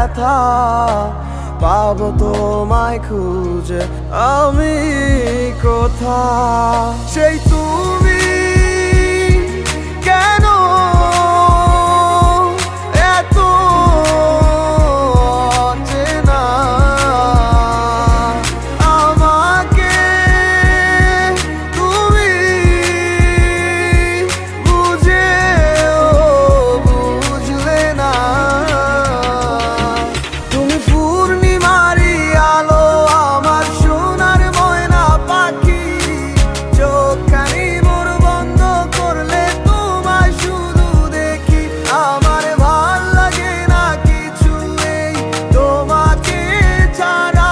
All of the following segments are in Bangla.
ব্যথা, পাবো তোমায় খুঁজে আমি কোথা। সেই তুমি কেন এত অচেনা, আমাকে তুমি বুঝেও বুঝলে না। তুমি পূর্ণিমারি আলো, আমার সোনার ময়না পাখি, চোখখানি মোর বন্ধ করলে তোমায় শুধু দেখি। আমার ভাল লাগে না কিছু এই তোমাকে ছাড়া,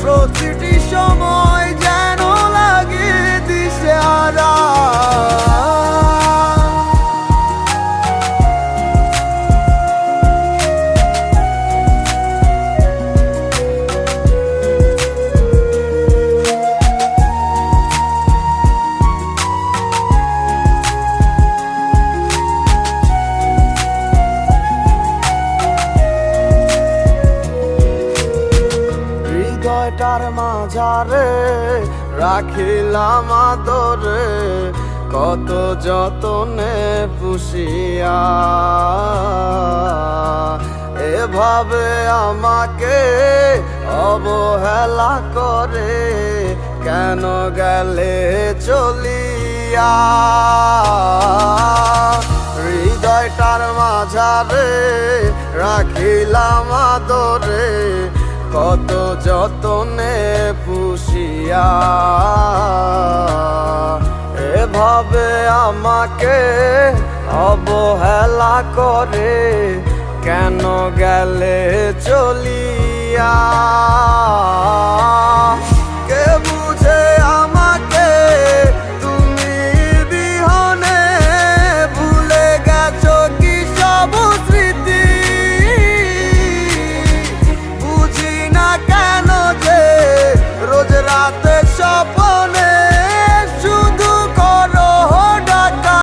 প্রতিটি সময় যেন লাগে দিশেহারা। হৃদয়টার মাঝারে রাখিলাম আদরে, কত যতনে পুষিয়া। এভাবে আমাকে অবহেলা করে কেন গেলে চলিয়া। হৃদয়টার মাঝারে রাখিলাম আদরে, কত যতনে পুষিয়া। এভাবে আমাকে অবহেলা করে কেন গেলে চলিয়া।